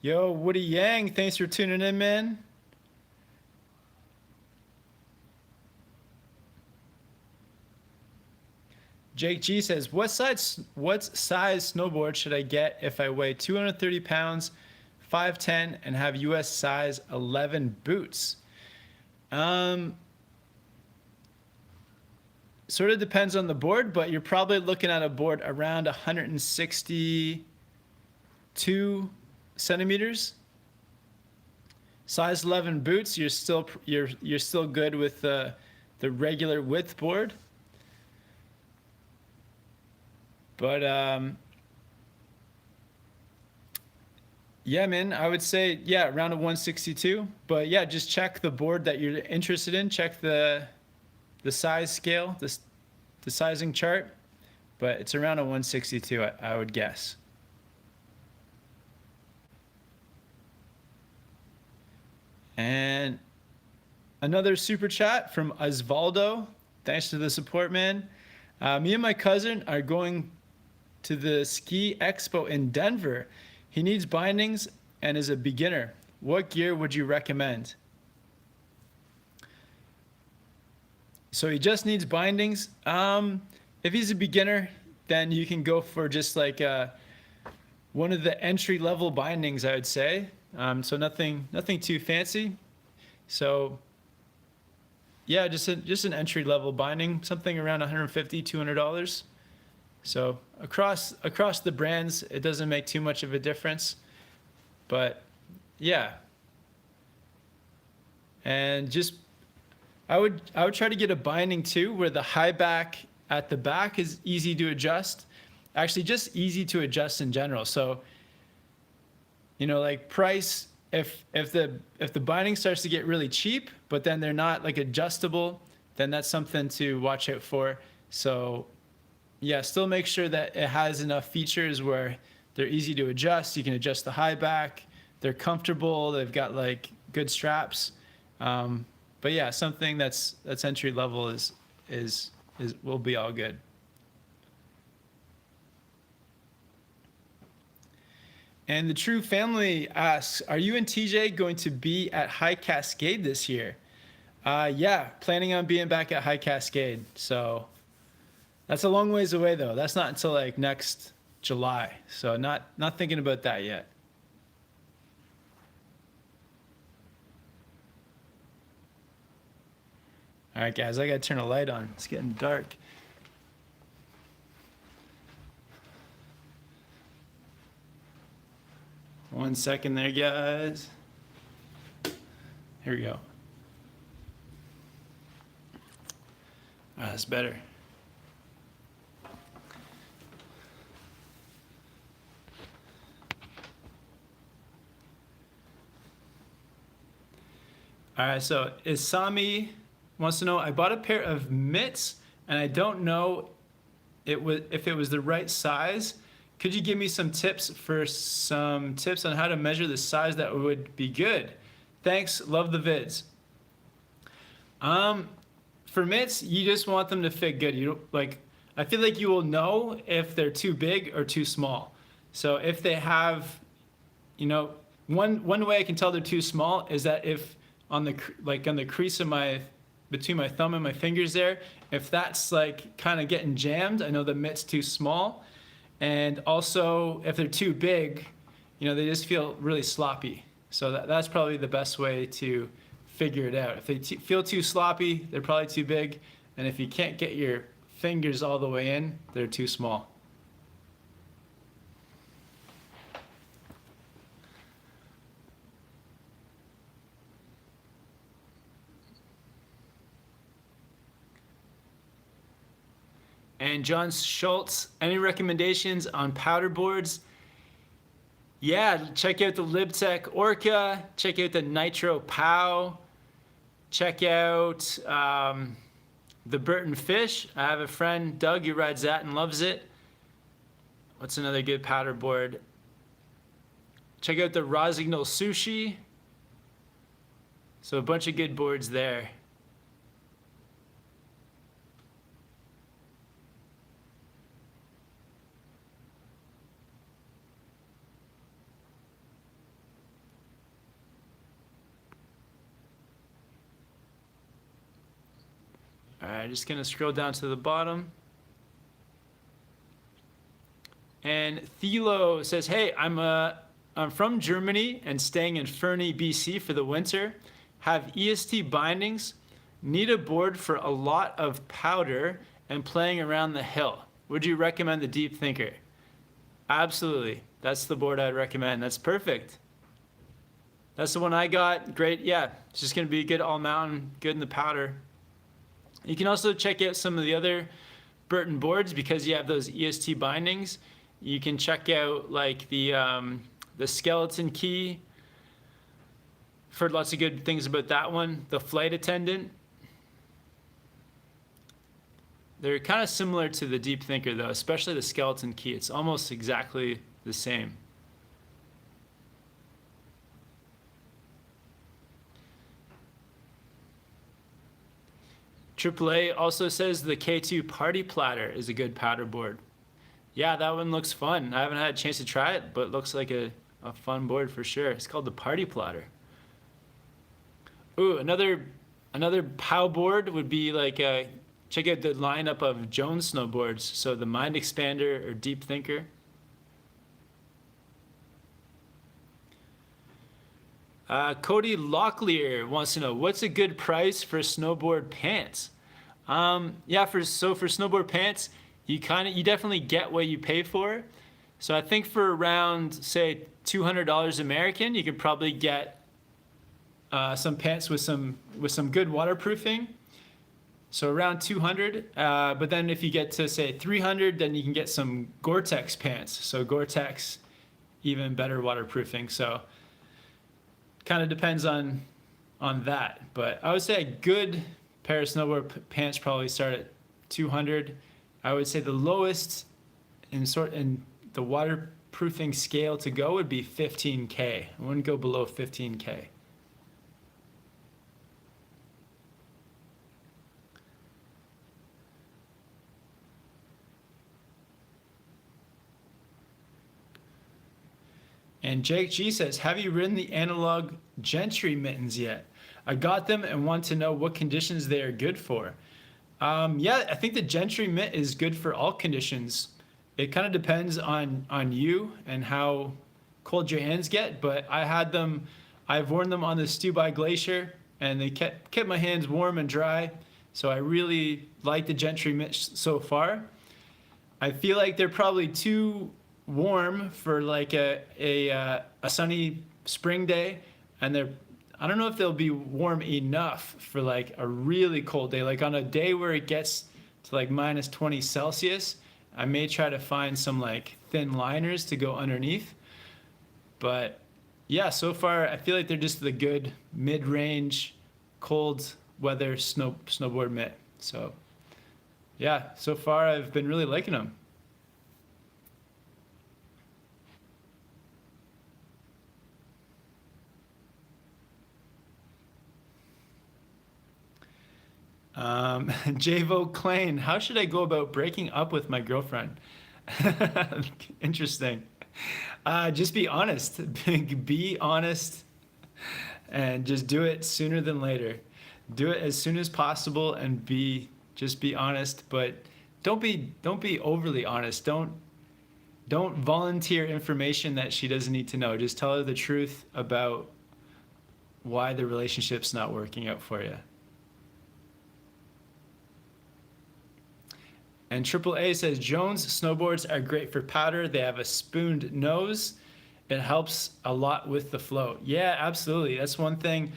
Yo, Woody Yang, thanks for tuning in, man. Jake G says, what size snowboard should I get if I weigh 230 pounds, 5'10", and have US size 11 boots? Sort of depends on the board, but you're probably looking at a board around 162 centimeters. Size 11 boots, you're still good with the regular width board. But yeah, man, I would say, yeah, around a 162. But yeah, just check the board that you're interested in. Check the size scale, the sizing chart. But it's around a 162, I would guess. And another super chat from Osvaldo. Thanks for the support, man. Me and my cousin are going to the ski expo in Denver. He needs bindings and is a beginner. What gear would you recommend? So he just needs bindings. If he's a beginner, then you can go for just like one of the entry-level bindings, I would say. So nothing too fancy. So yeah, just an entry-level binding, something around $150, $200. So across the brands, it doesn't make too much of a difference. But yeah, and just I would try to get a binding too, where the high back at the back is easy to adjust. Actually, just easy to adjust in general. So, you know, like price, if the binding starts to get really cheap, but then they're not like adjustable, then that's something to watch out for. So yeah, still make sure that it has enough features where they're easy to adjust. You can adjust the high back. They're comfortable. They've got like good straps. But yeah, something that's entry level will be all good. And the True Family asks, are you and TJ going to be at High Cascade this year? Yeah, planning on being back at High Cascade. So that's a long ways away though. That's not until like next July. So not thinking about that yet. All right, guys, I gotta turn a light on. It's getting dark. One second there, guys. Here we go. That's better. All right, so Isami wants to know, I bought a pair of mitts and I don't know if it was the right size. Could you give me some tips on how to measure the size that would be good? Thanks, love the vids. For mitts, you just want them to fit good. I feel like you will know if they're too big or too small. So if they have, one way I can tell they're too small is that if on the crease of my between my thumb and my fingers there. If that's like kind of getting jammed, I know the mitt's too small. And also, if they're too big, they just feel really sloppy. So that's probably the best way to figure it out. If they feel too sloppy, they're probably too big. And if you can't get your fingers all the way in, they're too small. And John Schultz, any recommendations on powder boards? Yeah, check out the Libtech Orca, check out the Nitro Pow, check out the Burton Fish. I have a friend, Doug, who rides that and loves it. What's another good powder board? Check out the Rossignol Sushi. So a bunch of good boards there. All right, just gonna scroll down to the bottom. And Thilo says, hey, I'm from Germany and staying in Fernie, BC for the winter. Have EST bindings, need a board for a lot of powder and playing around the hill. Would you recommend the Deep Thinker? Absolutely, that's the board I'd recommend. That's perfect. That's the one I got, great, yeah. It's just gonna be good all mountain, good in the powder. You can also check out some of the other Burton boards because you have those EST bindings. You can check out like the skeleton key. I've heard lots of good things about that one. The flight attendant. They're kind of similar to the Deep Thinker though, especially the skeleton key. It's almost exactly the same. AAA also says the K2 Party Platter is a good powder board. Yeah, that one looks fun. I haven't had a chance to try it, but it looks like a fun board for sure. It's called the Party Platter. Ooh, another POW board would be like, check out the lineup of Jones snowboards. So the Mind Expander or Deep Thinker. Cody Locklear wants to know, what's a good price for snowboard pants? Yeah, for snowboard pants, you definitely get what you pay for. So I think for around, say, $200 American, you could probably get some pants with some good waterproofing. So around 200. But then if you get to say 300, then you can get some Gore-Tex pants. So Gore-Tex, even better waterproofing. So kind of depends on that, but I would say a good pair of snowboard pants probably start at 200. I would say the lowest in the waterproofing scale to go would be 15K. I wouldn't go below 15K. And Jake G says, have you ridden the analog Gentry mittens yet? I got them and want to know what conditions they are good for. Yeah, I think the Gentry mitt is good for all conditions. It kind of depends on you and how cold your hands get, but I've worn them on the Stubai Glacier and they kept my hands warm and dry. So I really like the Gentry mitt so far. I feel like they're probably too warm for like a sunny spring day, and I don't know if they'll be warm enough for like a really cold day. Like on a day where it gets to like minus 20 Celsius, I may try to find some like thin liners to go underneath. But yeah, so far I feel like they're just the good mid-range cold weather snowboard mitt. So yeah, so far I've been really liking them. Javo Klein, how should I go about breaking up with my girlfriend? Interesting. Just be honest. Be honest and just do it sooner than later. do it as soon as possible and just be honest, but don't be overly honest. Don't volunteer information that she doesn't need to know. Just tell her the truth about why the relationship's not working out for you. And AAA says, Jones snowboards are great for powder. They have a spooned nose. It helps a lot with the float. Yeah, absolutely. That's one thing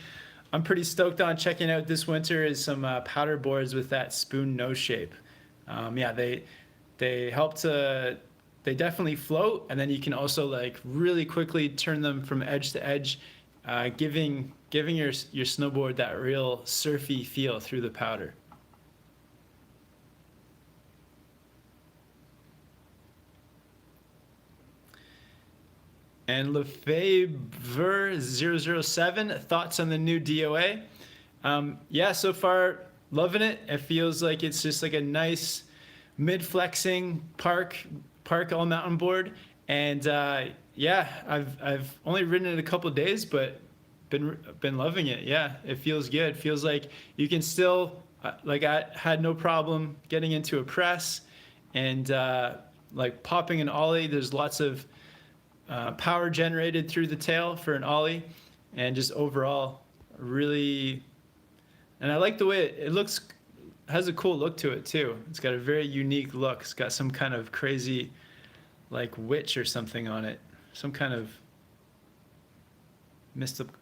I'm pretty stoked on checking out this winter is some powder boards with that spoon nose shape. Yeah, they help to, they definitely float, and then you can also like really quickly turn them from edge to edge, giving your snowboard that real surfy feel through the powder. And Lefebvre007, thoughts on the new DOA? Yeah, so far, loving it. It feels like it's just like a nice mid-flexing park all mountain board. And yeah, I've only ridden it a couple of days, but been loving it. Yeah, it feels good. It feels like you can still, like I had no problem getting into a press and like popping an ollie. There's lots of power generated through the tail for an ollie, and just overall really, and I like the way it looks, has a cool look to it too. It's got a very unique look. It's got some kind of crazy like witch or something on it, some kind of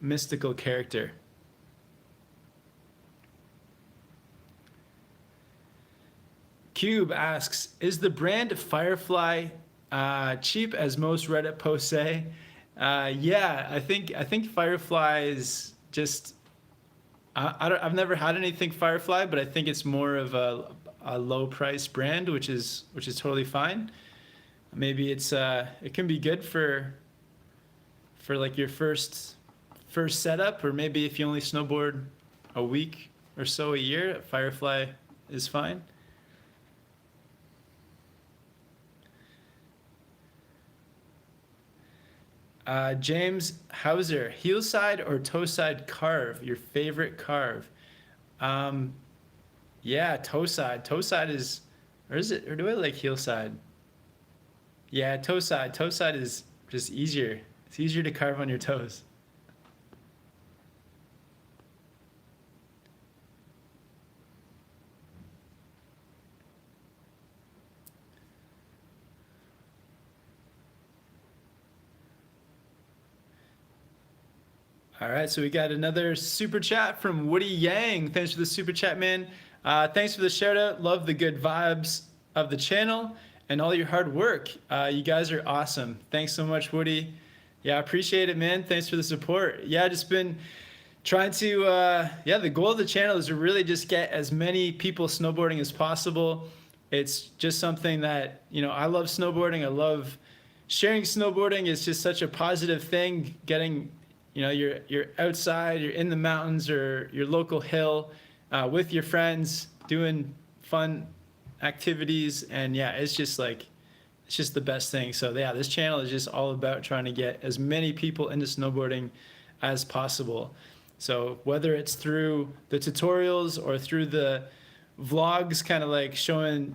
mystical character. Cube asks, is the brand Firefly cheap as most Reddit posts say? Yeah, I think Firefly is just, I've never had anything Firefly, but I think it's more of a low price brand, which is totally fine. Maybe it's it can be good for like your first setup, or maybe if you only snowboard a week or so a year, Firefly is fine. James Hauser, heel side or toe side carve? Your favorite carve? Yeah, toe side. Toe side is, or is it? Or do I like heel side? Yeah, toe side. Toe side is just easier. It's easier to carve on your toes. All right, so we got another super chat from Woody Yang. Thanks for the super chat, man. Thanks for the shout out. Love the good vibes of the channel and all your hard work. You guys are awesome. Thanks so much, Woody. Yeah, I appreciate it, man. Thanks for the support. Yeah, just been trying to, yeah, the goal of the channel is to really just get as many people snowboarding as possible. It's just something that, you know, I love snowboarding. I love sharing snowboarding. It's just such a positive thing, getting, you know, you're outside, you're in the mountains or your local hill with your friends doing fun activities, and yeah, it's just like, it's just the best thing. So yeah, this channel is just all about trying to get as many people into snowboarding as possible. So whether it's through the tutorials or through the vlogs, kind of like showing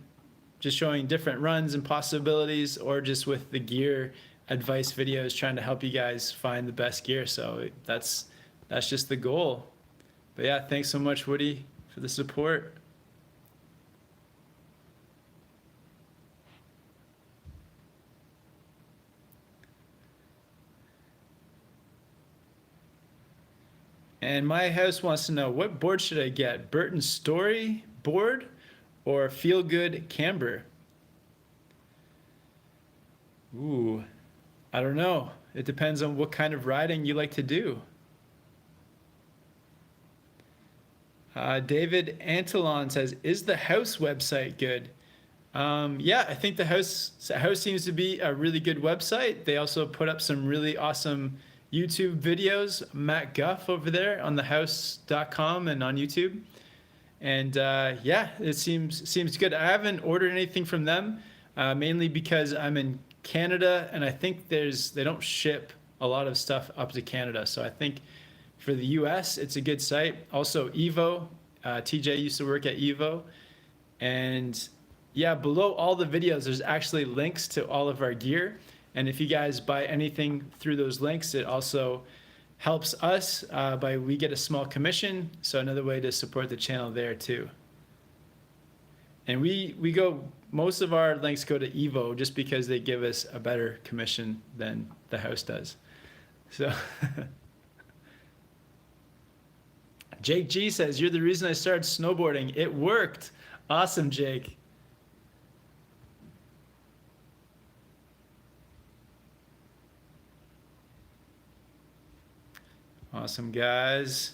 different runs and possibilities, or just with the gear advice videos trying to help you guys find the best gear. So that's just the goal. But yeah, thanks so much, Woody, for the support. And my house wants to know, what board should I get? Burton Story board or Feel Good Camber? Ooh, I don't know. It depends on what kind of riding you like to do. David Antolon says, is the house website good? Yeah, I think the house seems to be a really good website. They also put up some really awesome YouTube videos. Matt Guff over there on thehouse.com and on YouTube. And yeah, it seems good. I haven't ordered anything from them, mainly because I'm in Canada, and I think they don't ship a lot of stuff up to Canada. So I think for the US, it's a good site. Also Evo, TJ used to work at Evo. And yeah, below all the videos, there's actually links to all of our gear. And if you guys buy anything through those links, it also helps us we get a small commission. So another way to support the channel there too. And most of our links go to Evo just because they give us a better commission than the house does. So Jake G says, you're the reason I started snowboarding. It worked. Awesome, Jake. Awesome, guys.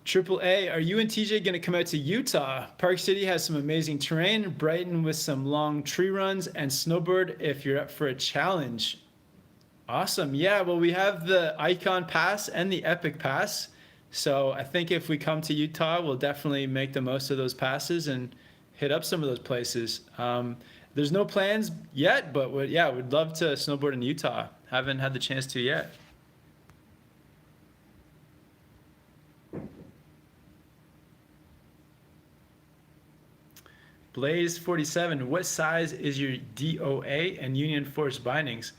Triple A, are you and TJ going to come out to Utah? Park City has some amazing terrain, Brighton with some long tree runs, and Snowboard if you're up for a challenge. Awesome. Yeah, well, we have the Icon Pass and the Epic Pass. So I think if we come to Utah, we'll definitely make the most of those passes and hit up some of those places. There's no plans yet, but we'd love to snowboard in Utah. Haven't had the chance to yet. Blaze 47, what size is your DOA and Union Force bindings?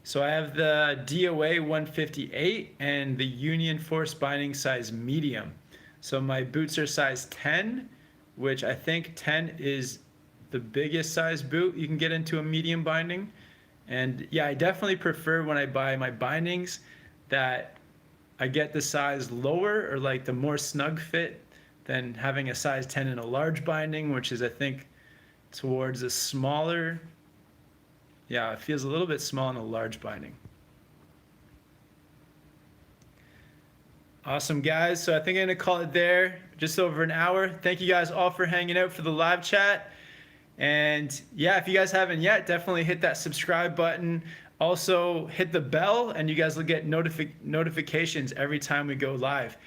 So I have the DOA 158 and the Union Force binding size medium. So my boots are size 10, which I think 10 is the biggest size boot you can get into a medium binding. And yeah, I definitely prefer when I buy my bindings that I get the size lower or like the more snug fit than having a size 10 in a large binding, which is, I think, towards a smaller. Yeah, it feels a little bit small in a large binding. Awesome, guys. So I think I'm going to call it there. Just over an hour. Thank you guys all for hanging out for the live chat. And yeah, if you guys haven't yet, definitely hit that subscribe button. Also, hit the bell, and you guys will get notifications every time we go live.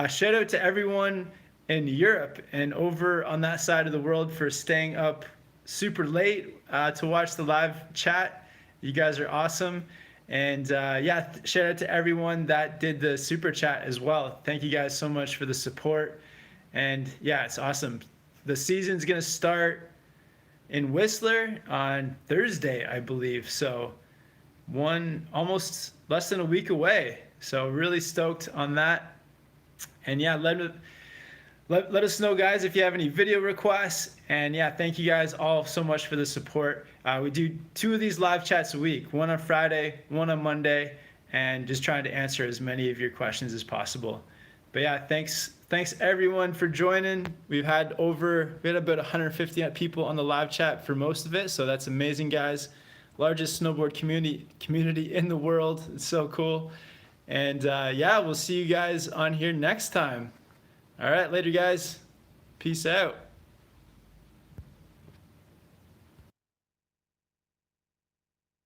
Shout out to everyone in Europe and over on that side of the world for staying up super late to watch the live chat. You guys are awesome. And yeah, shout out to everyone that did the super chat as well. Thank you guys so much for the support. And yeah, it's awesome. The season's going to start in Whistler on Thursday, I believe. So almost less than a week away. So really stoked on that. And yeah, let us know, guys, if you have any video requests. And yeah, thank you guys all so much for the support. We do 2 of these live chats a week, one on Friday, one on Monday, and just trying to answer as many of your questions as possible. But yeah, thanks everyone for joining. We had about 150 people on the live chat for most of it, so that's amazing, guys. Largest snowboard community in the world. It's so cool. And yeah, we'll see you guys on here next time. All right, later, guys. Peace out.